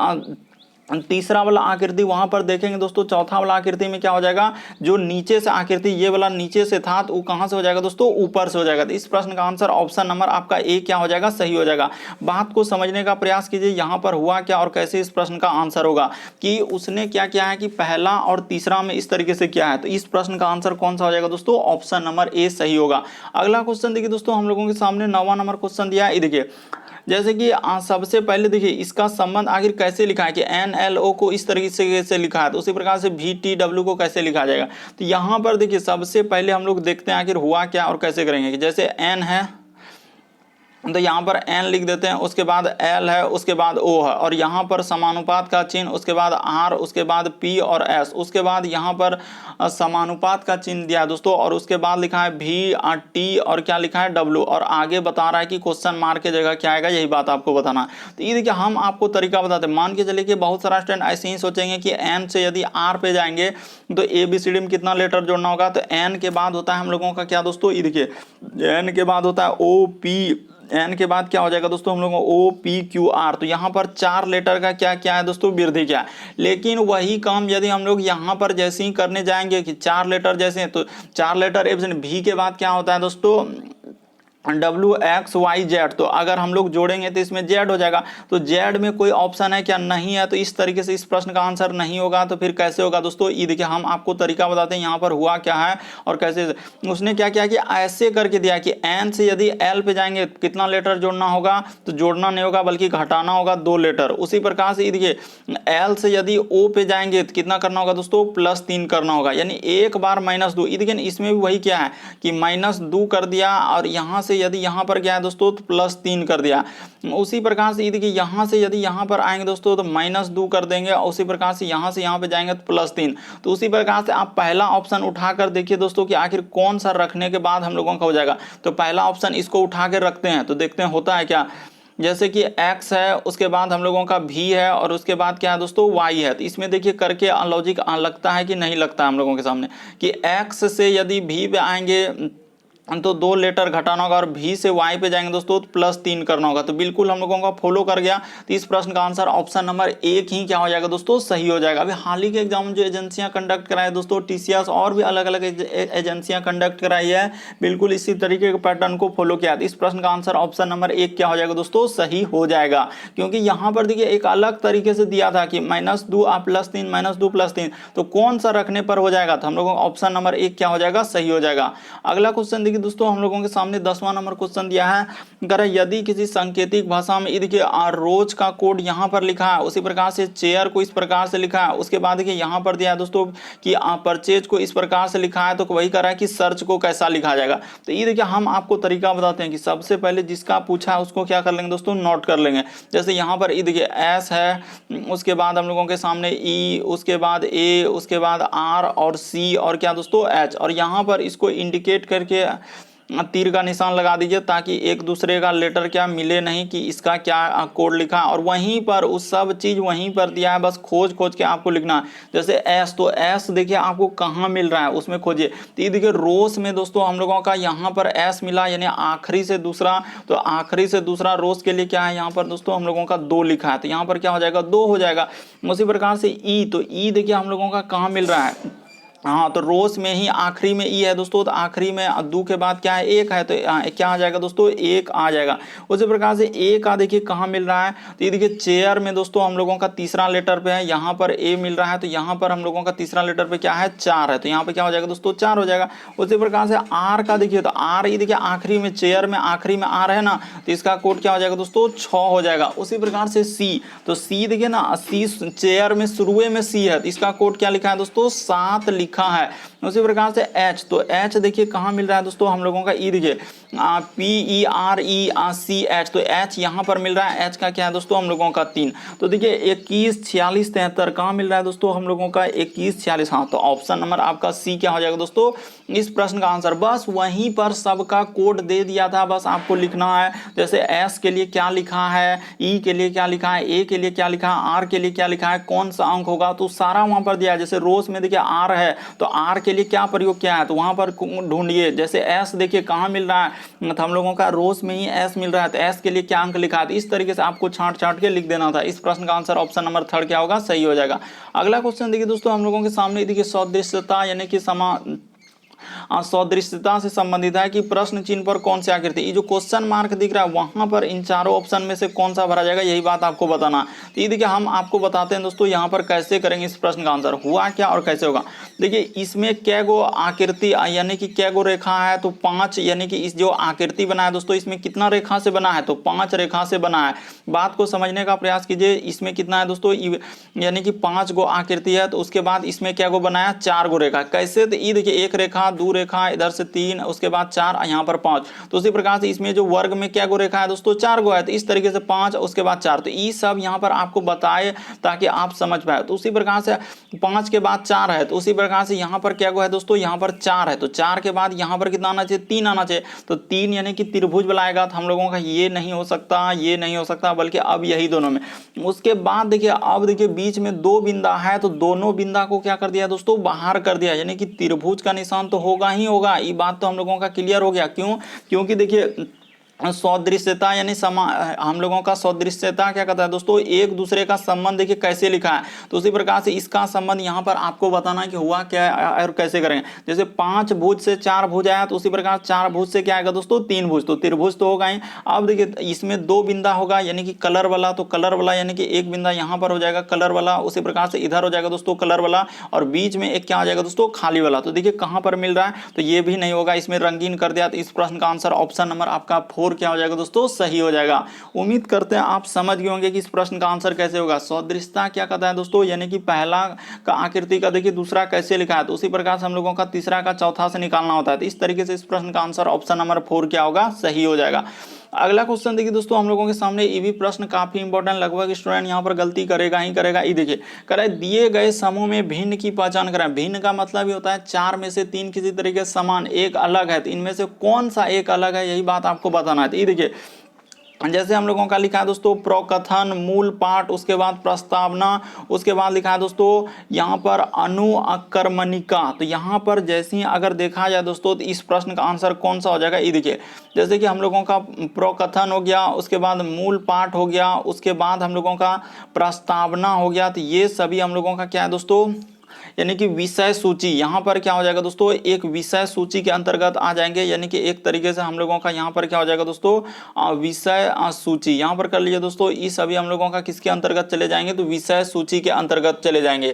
तीसरा वाला आकृति वहां पर देखेंगे दोस्तों, चौथा वाला आकृति में क्या हो जाएगा, जो नीचे से आकृति ये वाला नीचे से था, तो वो कहां से हो जाएगा दोस्तों, ऊपर से हो जाएगा। तो इस प्रश्न का आंसर ऑप्शन नंबर आपका ए क्या हो जाएगा, सही हो जाएगा। बात को समझने का प्रयास कीजिए, यहाँ पर हुआ क्या और कैसे इस प्रश्न का आंसर होगा, कि उसने क्या किया है कि पहला और तीसरा में इस तरीके से किया है। तो इस प्रश्न का आंसर कौन सा हो जाएगा दोस्तों, ऑप्शन नंबर ए सही होगा। अगला क्वेश्चन देखिए दोस्तों, हम लोगों के सामने 9वां नंबर क्वेश्चन दिया है। देखिए जैसे कि सबसे पहले देखिए इसका संबंध आखिर कैसे लिखा है, कि NLO को इस तरीके से लिखा है, तो उसी प्रकार से VTW को कैसे लिखा जाएगा। तो यहाँ पर देखिए सबसे पहले हम लोग देखते हैं आखिर हुआ क्या और कैसे करेंगे। कि जैसे N है तो यहाँ पर N लिख देते हैं, उसके बाद L है, उसके बाद O है, और यहाँ पर समानुपात का चिन्ह, उसके बाद R, उसके बाद P और S, उसके बाद यहाँ पर समानुपात का चिन्ह दिया है दोस्तों, और उसके बाद लिखा है V T और क्या लिखा है W, और आगे बता रहा है कि क्वेश्चन मार्क की जगह क्या आएगा, यही बात आपको बताना। तो ये देखिए हम आपको तरीका बताते हैं। मान के चलिए कि बहुत सारा स्टूडेंट ऐसे ही सोचेंगे कि N से यदि R पे जाएंगे तो ABCD में कितना लेटर जोड़ना होगा। तो N के बाद होता है हम लोगों का क्या दोस्तों, ये देखिए N के बाद होता है OP, N के बाद क्या हो जाएगा दोस्तों हम लोगों को OPQR। तो यहाँ पर 4 लेटर का क्या क्या है दोस्तों, वृद्धि क्या है। लेकिन वही काम यदि हम लोग यहाँ पर जैसे ही करने जाएंगे कि 4 लेटर जैसे हैं, तो 4 लेटर एब्सेंट, V के बाद क्या होता है दोस्तों, WXYZ। तो अगर हम लोग जोड़ेंगे तो इसमें Z हो जाएगा। तो Z में कोई ऑप्शन है क्या, नहीं है। तो इस तरीके से इस प्रश्न का आंसर नहीं होगा। तो फिर कैसे होगा दोस्तों, ये देखिए हम आपको तरीका बताते हैं यहाँ पर हुआ क्या है और कैसे। उसने क्या किया कि ऐसे करके दिया कि N से यदि L पे जाएंगे कितना लेटर जोड़ना होगा, तो जोड़ना नहीं होगा बल्कि घटाना होगा 2 लेटर। उसी प्रकार से ये देखिए L से यदि O पे जाएंगे तो कितना करना होगा दोस्तों, +3 करना होगा, यानी एक बार -2। ये देखिए इसमें भी वही क्या है कि -2 कर दिया, और यहाँ से यदि यहाँ पर क्या है दोस्तों, तो +3 कर दिया। उसी प्रकार से ये देखिए यहाँ से यदि यहाँ पर आएंगे दोस्तों तो -2 कर देंगे, और उसी प्रकार से यहाँ पे जाएंगे तो +3। तो उसी प्रकार से आप पहला ऑप्शन उठाकर देखिए दोस्तों कि आखिर कौन सा रखने के बाद हम लोगों का हो जाएगा। तो पहला ऑप्शन इसको उठा के रखते हैं, तो देखते हैं होता है क्या। जैसे कि X है, उसके बाद हम लोगों का V है, और उसके बाद क्या है दोस्तों, Y है। तो इसमें देखिए करके लॉजिक लगता है कि नहीं लगता है हम लोगों के सामने, कि X से यदि V पे आएंगे तो 2 लेटर घटाना होगा, और V से Y पे जाएंगे दोस्तों तो +3 करना होगा। तो बिल्कुल हम लोगों का फॉलो कर गया। तो इस प्रश्न का आंसर ऑप्शन नंबर 1 ही क्या हो जाएगा दोस्तों, सही हो जाएगा। अभी हाल ही के एग्जाम जो एजेंसियां कंडक्ट कराई दोस्तों, TCS और भी अलग अलग एजेंसियां कंडक्ट कराई है, बिल्कुल इसी तरीके के पैटर्न को फॉलो किया। इस प्रश्न का आंसर ऑप्शन नंबर 1 क्या हो जाएगा दोस्तों, सही हो जाएगा। क्योंकि यहाँ पर देखिए एक अलग तरीके से दिया था कि -2 +3 -2 +3, तो कौन सा रखने पर हो जाएगा। तो हम लोगों का ऑप्शन नंबर 1 क्या हो जाएगा, सही हो जाएगा। अगला क्वेश्चन दोस्तों हम लोगों के सामने 10वां नंबर क्वेश्चन दिया है। अगर यदि किसी सांकेतिक भाषा में देखिए रोज का कोड यहाँ पर लिखा है, उसी प्रकार से चेयर को इस प्रकार से लिखा है, उसके बाद देखिए यहाँ पर दिया है दोस्तों कि परचेज को इस प्रकार से लिखा है, तो वही कर रहा है कि सर्च को कैसा लिखा जाएगा। तो ये देखिए हम आपको तरीका बताते हैं कि सबसे पहले जिसका पूछा है उसको क्या कर लेंगे दोस्तों, नोट कर लेंगे। जैसे यहाँ पर ये देखिए S है, उसके बाद हम लोगों के सामने E, उसके बाद A, उसके बाद R और C और क्या दोस्तों H, और यहाँ पर इसको इंडिकेट करके तीर का निशान लगा दीजिए ताकि एक दूसरे का लेटर क्या मिले नहीं कि इसका क्या कोड लिखा है, और वहीं पर उस सब चीज वहीं पर दिया है, बस खोज खोज के आपको लिखना है। जैसे एस, तो एस देखिए आपको कहाँ मिल रहा है उसमें खोजिए। तो ये देखिए रोस में दोस्तों हम लोगों का यहाँ पर एस मिला, यानी आखिरी से दूसरा, तो आखिरी से दूसरा रोस के लिए क्या है यहाँ पर दोस्तों हम लोगों का 2 लिखा है, तो यहाँ पर क्या हो जाएगा 2 हो जाएगा। उसी प्रकार से ई, तो ई देखिए हम लोगों का कहाँ मिल रहा है, हाँ तो रोस में ही आखिरी में ई है दोस्तों, तो आखिरी में दो के बाद क्या है 1 है, तो क्या आ जाएगा दोस्तों 1 आ जाएगा। उसी प्रकार से ए का देखिए कहाँ मिल रहा है, तो ये देखिए चेयर में दोस्तों हम लोगों का तीसरा लेटर पे है, यहाँ पर ए मिल रहा है, तो यहाँ पर हम लोगों का तीसरा लेटर पे क्या है 4 है, तो यहाँ पे क्या हो जाएगा दोस्तों 4 हो जाएगा। उसी प्रकार से आर का देखिए, तो आर ये देखिए आखिरी में, चेयर में आखिरी में आर है ना, तो इसका कोड क्या हो जाएगा दोस्तों 6 हो जाएगा। उसी प्रकार से सी, तो सी देखिए ना, सी चेयर में शुरुए में सी है, तो इसका कोड क्या लिखा है दोस्तों 7 लिखा है। उसी प्रकार से एच, तो एच देखिए कहाँ मिल रहा है दोस्तों हम लोगों का, ई देखिए PEREC, तो एच यहाँ पर मिल रहा है, एच का क्या है दोस्तों हम लोगों का 3। तो देखिए 21 46 73 कहाँ मिल रहा है दोस्तों हम लोगों का 21 46, हाँ तो ऑप्शन नंबर आपका सी क्या हो जाएगा दोस्तों इस प्रश्न का आंसर। बस वहीं पर सबका कोड दे दिया था, बस आपको लिखना है। जैसे एस के लिए क्या लिखा है, ई के लिए क्या लिखा है, ए के लिए क्या लिखा है, आर के लिए क्या लिखा है, कौन सा अंक होगा, तो सारा वहां पर दिया है। जैसे रोज में देखिए आर है, तो आर के लिए क्या प्रयोग किया है, तो वहां पर ढूंढिए। जैसे एस देखिए कहाँ मिल रहा है, तो हम लोगों का रोज में ही एस मिल रहा है, तो एस के लिए क्या अंक लिखा है, तो इस तरीके से आपको छांट छांट के लिख देना था। इस प्रश्न का आंसर ऑप्शन नंबर 3 क्या होगा, सही हो जाएगा। अगला क्वेश्चन देखिए दोस्तों हम लोगों के सामने, देखिए सदृशता यानी कि सदृशता से संबंधित है कि प्रश्न चिन्ह पर कौन सी आकृति, ये जो क्वेश्चन मार्क दिख रहा है वहां पर इन चारों ऑप्शन में से कौन सा भरा जाएगा, यही बात आपको बताना। तो ये देखिए हम आपको बताते हैं दोस्तों यहाँ पर कैसे करेंगे इस प्रश्न का आंसर, हुआ क्या और कैसे होगा। देखिए इसमें कै गो आकृति यानी कि कै गो रेखा है, तो 5, यानी कि इस जो आकृति बना है दोस्तों इसमें कितना रेखा से बना है, तो 5 रेखा से बना है। बात को समझने का प्रयास कीजिए, इसमें कितना है दोस्तों, यानी कि 5 गो आकृति है, तो उसके बाद इसमें क्या गो बनाया 4 गो रेखा। कैसे, तो ये देखिए 1 रेखा, 2 रेखा, इधर से 3, उसके बाद 4, यहाँ पर 5। तो उसी प्रकार से इसमें जो वर्ग में क्या गो रेखा है दोस्तों 4 गो है, तो इस तरीके से 5 उसके बाद 4, तो ये सब यहाँ पर आपको बताए ताकि आप समझ पाए। तो उसी प्रकार से 5 के बाद 4 है, तो उसी प्रकार से यहाँ पर क्या गो है दोस्तों, यहाँ पर 4 है, तो 4 के बाद यहाँ पर कितना आना चाहिए, 3 आना चाहिए। तो 3 यानी कि त्रिभुज बनाएगा, तो हम लोगों का ये नहीं हो सकता, ये नहीं हो सकता, बल्कि अब यही दोनों में। उसके बाद देखिए अब देखिए बीच में 2 बिंदा है, तो दोनों बिंदा को क्या कर दिया दोस्तों, बाहर कर दिया, यानी कि त्रिभुज का निशान तो होगा ही होगा। ये बात तो हम लोगों का क्लियर हो गया। क्यों, क्योंकि देखिए सदृश्यता यानी हम लोगों का सदृश्यता क्या कहता है दोस्तों, एक दूसरे का संबंध देखिए कैसे लिखा है, तो उसी प्रकार से इसका संबंध यहाँ पर आपको बताना है कि हुआ क्या है और कैसे करेंगे। जैसे 5 भुज से 4 भुज आया, तो उसी प्रकार 4 भुज से क्या आएगा दोस्तों 3 भुज, तो त्रिभुज तो होगा ही। अब देखिए इसमें 2 बिंदा होगा, यानी कि कलर वाला, तो कलर वाला यानी कि एक बिंदा यहाँ पर हो जाएगा कलर वाला, उसी प्रकार से इधर हो जाएगा दोस्तों कलर वाला, और बीच में एक क्या हो जाएगा दोस्तों खाली वाला। तो देखिए कहाँ पर मिल रहा है, तो ये भी नहीं होगा, इसमें रंगीन कर दिया। तो इस प्रश्न का आंसर ऑप्शन नंबर आपका 4 क्या हो जाएगा दोस्तों, सही हो जाएगा। उम्मीद करते हैं आप समझ गए होंगे कि इस प्रश्न का आंसर कैसे होगा। सदृशता क्या कहता है दोस्तों, यानी कि पहला का आकृति का देखिए दूसरा कैसे लिखा है, तो उसी प्रकार से हम लोगों का तीसरा का चौथा से निकालना होता है। तो इस तरीके से इस प्रश्न का आंसर ऑप्शन नंबर 4 क्या होगा, सही हो जाएगा। अगला क्वेश्चन देखिए दोस्तों हम लोगों के सामने, ये भी प्रश्न काफी इंपॉर्टेंट, लगभग स्टूडेंट यहाँ पर गलती करेगा ही करेगा। ये देखिए करे दिए गए समूह में भिन्न की पहचान करें। भिन्न का मतलब ये होता है 4 में से 3 किसी तरीके से समान, एक अलग है, तो इनमें से कौन सा एक अलग है, यही बात आपको बताना है। तो ये देखिए जैसे हम लोगों का लिखा है दोस्तों प्रकथन, मूल पाठ, उसके बाद प्रस्तावना, उसके बाद लिखा है दोस्तों यहाँ पर अनुक्रमणिका। तो यहाँ पर जैसे ही अगर देखा जाए दोस्तों, तो इस प्रश्न का आंसर कौन सा हो जाएगा, ये देखिए जैसे कि हम लोगों का प्रकथन हो गया, उसके बाद मूल पाठ हो गया, उसके बाद हम लोगों का प्रस्तावना हो गया, तो ये सभी हम लोगों का क्या है दोस्तों, यानी कि विषय सूची। यहाँ पर क्या हो जाएगा दोस्तों, एक विषय सूची के अंतर्गत आ जाएंगे, यानी कि एक तरीके से हम लोगों का यहाँ पर क्या हो जाएगा दोस्तों विषय सूची। यहाँ पर कर लीजिए दोस्तों, ये सभी हम लोगों का किसके अंतर्गत चले जाएंगे, तो विषय सूची के अंतर्गत चले जाएंगे।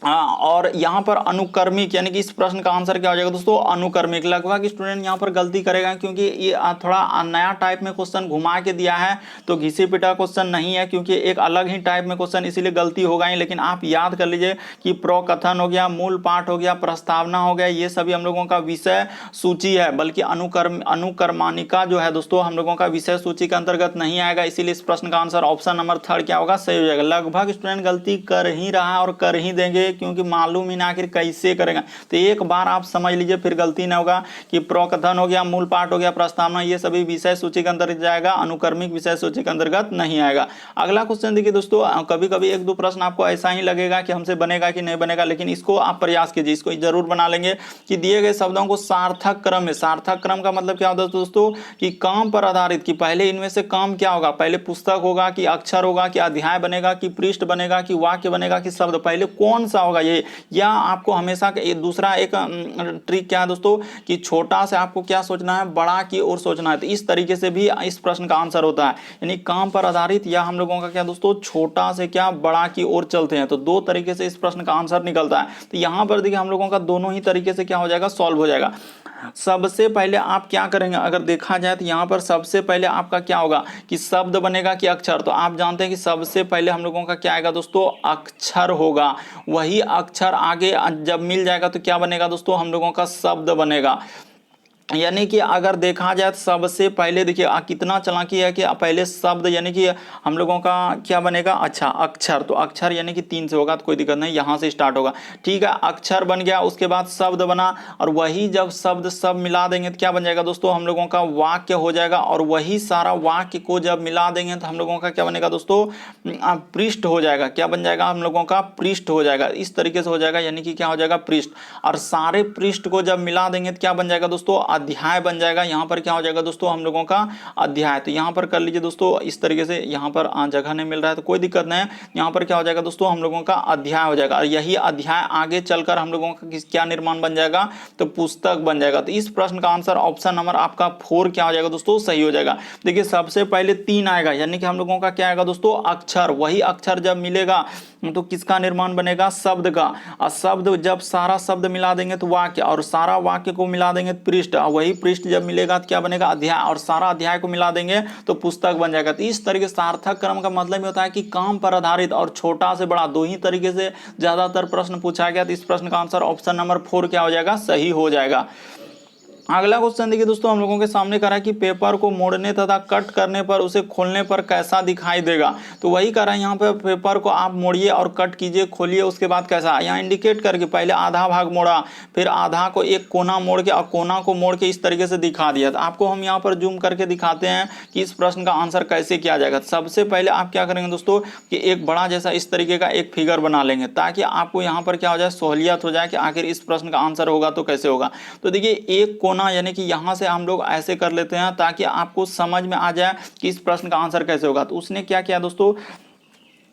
और यहाँ पर अनुक्रमिक, यानी कि इस प्रश्न का आंसर क्या हो जाएगा दोस्तों, अनुक्रमिक। लगभग स्टूडेंट यहाँ पर गलती करेगा, क्योंकि ये थोड़ा नया टाइप में क्वेश्चन घुमा के दिया है, तो घिसे पिटा क्वेश्चन नहीं है, क्योंकि एक अलग ही टाइप में क्वेश्चन, इसीलिए गलती होगा ही। लेकिन आप याद कर लीजिए कि प्रकथन हो गया, मूल पाठ हो गया, प्रस्तावना हो गया, ये सभी हम लोगों का विषय सूची है, बल्कि अनुक्रमानिका जो है दोस्तों हम लोगों का विषय सूची के अंतर्गत नहीं आएगा। इसीलिए इस प्रश्न का आंसर ऑप्शन नंबर 3 क्या होगा, सही हो जाएगा। लगभग स्टूडेंट गलती कर ही रहा है और कर ही देंगे, करेंगे क्योंकि मालूम ही ना आखिर कैसे करेंगे। तो एक बार आप समझ लीजिए, फिर गलती ना होगा कि प्रकथन हो गया, मूल पाठ हो गया, प्रस्तावना, ये सभी विषय सूची के अंतर्गत जाएगा, अनुक्रमिक विषय सूची के अंतर्गत नहीं आएगा। अगला क्वेश्चन देखिए दोस्तों, कभी कभी एक दो प्रश्न आपको ऐसा ही लगेगा कि हमसे बनेगा कि नहीं बनेगा, लेकिन इसको आप प्रयास कीजिए, इसको जरूर बना लेंगे कि दिए गए शब्दों को सार्थक क्रम में, सार्थक क्रम का मतलब क्या होता है दोस्तों कि काम पर आधारित, कि पहले इनमें से काम क्या होगा, पहले पुस्तक होगा कि अक्षर होगा कि अध्याय बनेगा कि पृष्ठ बनेगा कि वाक्य बनेगा कि शब्द, पहले कौन सा होगा ये। या आपको हमेशा दूसरा एक ट्रिक क्या है दोस्तों कि छोटा से आपको क्या सोचना है, बड़ा की ओर सोचना है। तो इस तरीके से भी इस प्रश्न का आंसर होता है, यानी काम पर आधारित या हम लोगों का क्या दोस्तों छोटा से क्या बड़ा की ओर चलते हैं। तो दो तरीके से इस प्रश्न का आंसर निकलता है। तो यहां पर देखिए हम लोगों का दोनों ही तरीके से क्या हो जाएगा, सॉल्व हो जाएगा। सबसे पहले आप क्या करेंगे, अगर देखा जाए तो यहाँ पर सबसे पहले आपका क्या होगा कि शब्द बनेगा कि अक्षर। तो आप जानते हैं कि सबसे पहले हम लोगों का क्या आएगा दोस्तों, अक्षर होगा। वही अक्षर आगे जब मिल जाएगा तो क्या बनेगा दोस्तों, हम लोगों का शब्द बनेगा। यानी कि अगर देखा जाए तो सबसे पहले देखिए कितना चालाकी है कि पहले शब्द, यानी कि हम लोगों का क्या बनेगा, अच्छा अक्षर। तो अक्षर यानी कि 3 से होगा तो कोई दिक्कत नहीं, यहाँ से स्टार्ट होगा। ठीक है, अक्षर बन गया, उसके बाद शब्द बना, और वही जब शब्द सब मिला देंगे तो क्या बन जाएगा दोस्तों, हम लोगों का वाक्य हो जाएगा। और वही सारा वाक्य को जब मिला देंगे तो हम लोगों का क्या बनेगा दोस्तों, पृष्ठ हो जाएगा। क्या बन जाएगा, हम लोगों का पृष्ठ हो जाएगा। इस तरीके से हो जाएगा, यानी कि क्या हो जाएगा, पृष्ठ। और सारे पृष्ठ को जब मिला देंगे तो क्या बन जाएगा दोस्तों, अध्याय बन जाएगा। यहाँ पर क्या हो जाएगा दोस्तों, हम लोगों का अध्याय। तो यहाँ पर कर लीजिए दोस्तों इस तरीके से, यहाँ पर जगह नहीं मिल रहा है तो कोई दिक्कत नहीं है, यहाँ पर क्या हो जाएगा दोस्तों, हम लोगों का अध्याय हो जाएगा। और यही अध्याय आगे चलकर हम लोगों का क्या निर्माण बन जाएगा, तो पुस्तक बन जाएगा। तो इस प्रश्न का आंसर ऑप्शन नंबर आपका 4 क्या हो जाएगा दोस्तों, सही हो जाएगा। देखिए सबसे पहले 3 आएगा, यानी कि हम लोगों का क्या आएगा दोस्तों, अक्षर। वही अक्षर जब मिलेगा तो किसका निर्माण बनेगा, शब्द का। और शब्द जब सारा शब्द मिला देंगे तो वाक्य, और सारा वाक्य को मिला देंगे तो पृष्ठ, और वही पृष्ठ जब मिलेगा तो क्या बनेगा, अध्याय, और सारा अध्याय को मिला देंगे तो पुस्तक बन जाएगा। तो इस तरीके से सार्थक क्रम का मतलब ये होता है कि काम पर आधारित और छोटा से बड़ा दो ही तरीके से ज्यादातर प्रश्न पूछा गया। तो इस प्रश्न का आंसर ऑप्शन नंबर 4 क्या हो जाएगा, सही हो जाएगा। अगला क्वेश्चन देखिए दोस्तों, हम लोगों के सामने कह रहा है कि पेपर को मोड़ने तथा कट करने पर उसे खोलने पर कैसा दिखाई देगा। तो वही कह रहा है यहाँ पे, पेपर को आप मोड़िए और कट कीजिए, खोलिए, उसके बाद कैसा, यहाँ इंडिकेट करके पहले आधा भाग मोड़ा, फिर आधा को एक कोना मोड़ के और कोना को मोड़ के इस तरीके से दिखा दिया। तो आपको हम यहाँ पर जूम करके दिखाते हैं कि इस प्रश्न का आंसर कैसे किया जाएगा। सबसे पहले आप क्या करेंगे दोस्तों कि एक बड़ा जैसा इस तरीके का एक फिगर बना लेंगे, ताकि आपको यहाँ पर क्या हो जाए, सहूलियत हो जाए कि आखिर इस प्रश्न का आंसर होगा तो कैसे होगा। तो देखिए एक कोना, यानी कि यहां से हम लोग ऐसे कर लेते हैं ताकि आपको समझ में आ जाए कि इस प्रश्न का आंसर कैसे होगा। तो उसने क्या किया दोस्तों,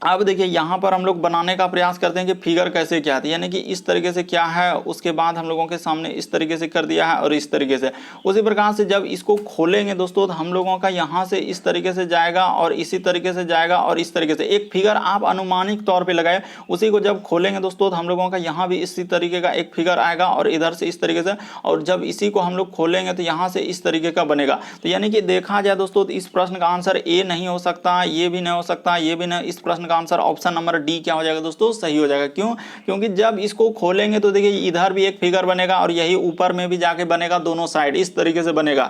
अब देखिए यहाँ पर हम लोग बनाने का प्रयास करते हैं कि फिगर कैसे क्या है, यानी कि इस तरीके से क्या है, उसके बाद हम लोगों के सामने इस तरीके से कर दिया है और इस तरीके से। उसी प्रकार से जब इसको खोलेंगे दोस्तों तो हम लोगों का यहाँ से इस तरीके से जाएगा और इसी तरीके से जाएगा और इस तरीके से एक फिगर आप अनुमानिक तौर पर लगाए। उसी को जब खोलेंगे दोस्तों तो हम लोगों का यहाँ भी इसी तरीके का एक फिगर आएगा और इधर से इस तरीके से, और जब इसी को हम लोग खोलेंगे तो यहाँ से इस तरीके का बनेगा। तो यानी कि देखा जाए दोस्तों तो इस प्रश्न का आंसर ए नहीं हो सकता, ये भी नहीं हो सकता, ये भी नहीं। इस प्रश्न का आंसर ऑप्शन नंबर डी क्या हो जाएगा दोस्तों, सही हो जाएगा। क्यों, क्योंकि जब इसको खोलेंगे तो देखिए इधर भी एक फिगर बनेगा और यही ऊपर में भी जाके बनेगा, दोनों साइड इस तरीके से बनेगा।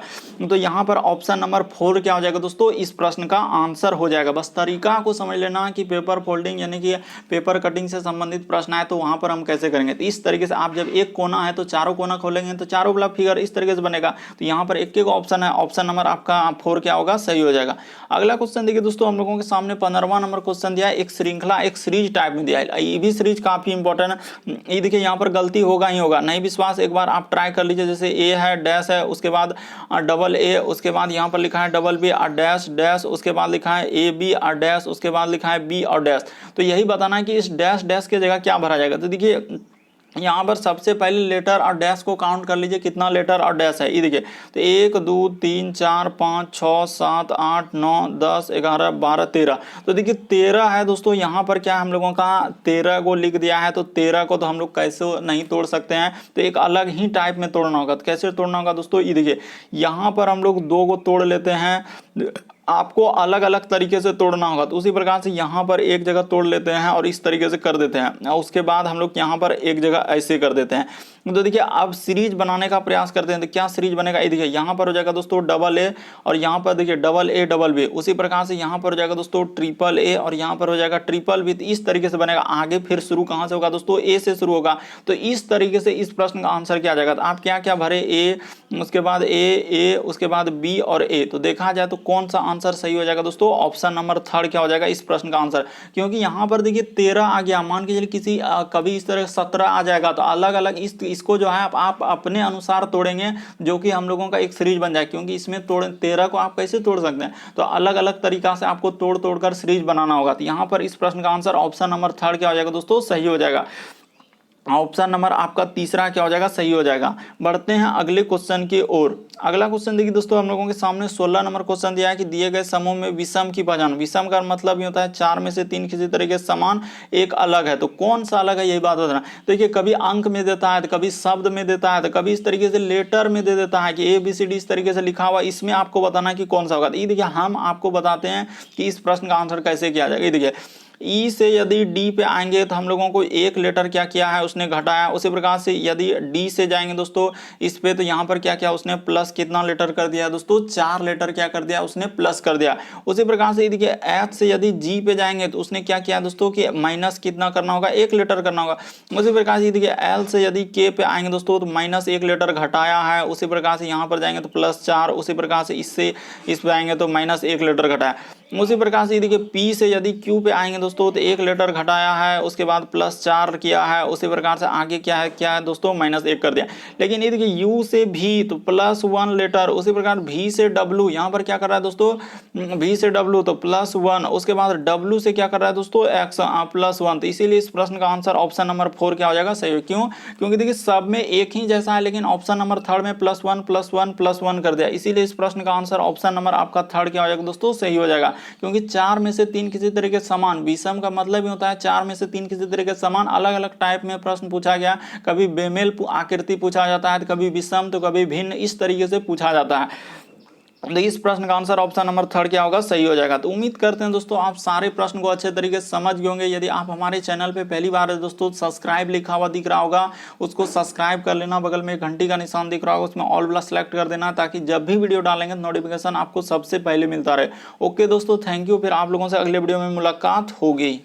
तो यहाँ पर ऑप्शन नंबर 4 क्या हो जाएगा दोस्तों, इस प्रश्न का आंसर हो जाएगा। बस तरीका को समझ लेना कि पेपर फोल्डिंग यानी कि पेपर कटिंग से संबंधित प्रश्न है तो वहां पर हम कैसे करेंगे। तो इस तरीके से आप जब एक कोना है तो चारों कोना खोलेंगे तो चारों वाला फिगर इस तरीके से बनेगा। तो यहाँ पर एक ऑप्शन है, ऑप्शन नंबर आपका 4 क्या होगा, सही हो जाएगा। अगला क्वेश्चन देखिए दोस्तों, हम लोगों के सामने 15वां नंबर क्वेश्चन दिया है, एक श्रृंखला एक सीरीज टाइप में दिया है। ये भी सीरीज काफी इंपॉर्टेंट है। ये देखिए यहाँ पर गलती होगा ही होगा, नहीं विश्वास एक बार आप ट्राई कर लीजिए। जैसे ए है, डैश है, उसके बाद डबल ए, उसके बाद यहाँ पर लिखा है डबल बी और डैश डैश, उसके बाद लिखा है ए बी और डैश, उसके बाद लिखा है बी और डैश। तो यही बताना है कि इस डैश डैश की जगह क्या भरा जाएगा। तो देखिए यहाँ पर सबसे पहले लेटर और डैश को काउंट कर लीजिए, कितना लेटर और डैश है। ये देखिए तो 1 2 3 4 5 6 7 8 9 10 11 12 13। तो देखिए 13 है दोस्तों। यहाँ पर क्या हम लोगों का 13 को लिख दिया है, तो 13 को तो हम लोग कैसे नहीं तोड़ सकते हैं, तो एक अलग ही टाइप में तोड़ना होगा। तो कैसे तोड़ना होगा दोस्तों, ये देखिए यहाँ पर हम लोग 2 को तोड़ लेते हैं, आपको अलग अलग तरीके से तोड़ना होगा। तो उसी प्रकार से यहाँ पर एक जगह तोड़ लेते हैं और इस तरीके से कर देते हैं, और उसके बाद हम लोग यहाँ पर एक जगह ऐसे कर देते हैं। तो देखिए अब सीरीज बनाने का प्रयास करते हैं, तो क्या सीरीज बनेगा, ये देखिए यहाँ पर हो जाएगा दोस्तों डबल ए और यहाँ पर देखिए डबल ए डबल बी, उसी प्रकार से यहाँ पर हो जाएगा दोस्तों ट्रिपल ए और यहाँ पर हो जाएगा ट्रिपल बी। इस तरीके से बनेगा। आगे फिर शुरू कहाँ से होगा दोस्तों, ए से शुरू होगा। तो इस तरीके से इस प्रश्न का आंसर क्या आ जाएगा, तो आप क्या क्या भरे, ए उसके बाद ए उसके बाद बी और ए। तो देखा जाए तो कौन सा आंसर सही हो जाएगा दोस्तों, ऑप्शन नंबर थर्ड क्या हो जाएगा इस प्रश्न का आंसर। क्योंकि यहाँ पर देखिए 13 आ गया, मान के चलिए किसी कभी इस तरह 17 आ जाएगा, तो अलग अलग इसको जो है आप अपने अनुसार तोड़ेंगे, जो कि हम लोगों का एक सीरीज बन जाए। क्योंकि इसमें 13 को आप कैसे तोड़ सकते हैं, तो अलग अलग तरीका से आपको तोड़ तोड़ कर सीरीज बनाना होगा। तो यहाँ पर इस प्रश्न का आंसर ऑप्शन नंबर थर्ड क्या हो जाएगा दोस्तों, सही हो जाएगा। ऑप्शन नंबर आपका तीसरा क्या हो जाएगा, सही हो जाएगा। बढ़ते हैं अगले क्वेश्चन की ओर। अगला क्वेश्चन देखिए दोस्तों, हम लोगों के सामने 16 नंबर क्वेश्चन दिया है कि दिए गए समूह में विषम की पहचान। विषम का मतलब ये होता है 4 में से 3 किसी तरीके से समान, एक अलग है। तो कौन सा अलग है, यही बात बताना। देखिए कभी अंक में देता है, तो कभी शब्द में देता है, तो कभी इस तरीके से लेटर में दे देता है कि ABCD इस तरीके से लिखा हुआ। इसमें आपको बताना कि कौन सा होगा। ये देखिए हम आपको बताते हैं कि इस प्रश्न का आंसर कैसे किया जाएगा। ये देखिए ई से यदि डी पे आएंगे तो हम लोगों को एक लेटर क्या किया है, उसने घटाया। उसी प्रकार से यदि डी से जाएंगे दोस्तों इस पे, तो यहाँ पर क्या किया उसने, प्लस कितना लेटर कर दिया दोस्तों, 4 लेटर क्या कर दिया उसने, प्लस कर दिया। उसी प्रकार से देखिए एच से यदि जी पे जाएंगे तो उसने क्या किया दोस्तों कि माइनस कितना करना होगा, एक लेटर करना होगा। उसी प्रकार से देखिए एल से यदि के पे आएंगे दोस्तों तो माइनस एक लेटर घटाया है। उसी प्रकार से यहाँ पर जाएंगे तो प्लस 4। उसी प्रकार से इससे इस पे आएंगे तो माइनस एक लेटर घटाया। उसी प्रकार से देखिए पी से यदि क्यू पे आएंगे दोस्तों तो एक लेटर घटाया है, उसके बाद प्लस 4 किया है। उसी प्रकार से आगे क्या है दोस्तों, माइनस 1 कर दिया। लेकिन ये देखिए यू से भी तो प्लस 1 लेटर। उसी प्रकार भी से डब्लू, यहाँ पर क्या कर रहा है दोस्तों, भी से डब्लू तो प्लस 1। उसके बाद डब्लू से क्या कर रहा है दोस्तों, एक्स प्लस 1। तो इसीलिए इस प्रश्न का आंसर ऑप्शन नंबर 4 क्या हो जाएगा, सही। क्यों, क्योंकि देखिए सब में एक ही जैसा है, लेकिन ऑप्शन नंबर थर्ड में प्लस 1 प्लस 1 प्लस 1 कर दिया। इसीलिए इस प्रश्न का आंसर ऑप्शन नंबर आपका थर्ड क्या हो जाएगा दोस्तों, सही हो जाएगा। क्योंकि 4 में से 3 किसी तरीके समान, विषम का मतलब ही होता है 4 में से 3 किसी तरीके समान। अलग अलग टाइप में प्रश्न पूछा गया, कभी बेमेल आकृति पूछा जाता है, तो कभी विषम, तो कभी भिन्न, इस तरीके से पूछा जाता है। तो इस प्रश्न का आंसर ऑप्शन नंबर थर्ड क्या होगा, सही हो जाएगा। तो उम्मीद करते हैं दोस्तों आप सारे प्रश्न को अच्छे तरीके से समझ गए होंगे। यदि आप हमारे चैनल पे पहली बार है दोस्तों, सब्सक्राइब लिखा हुआ दिख रहा होगा, उसको सब्सक्राइब कर लेना। बगल में घंटी का निशान दिख रहा होगा, उसमें ऑल वाला सेलेक्ट कर देना, ताकि जब भी वीडियो डालेंगे तो नोटिफिकेशन आपको सबसे पहले मिलता रहे। ओके दोस्तों, थैंक यू। फिर आप लोगों से अगले वीडियो में मुलाकात होगी।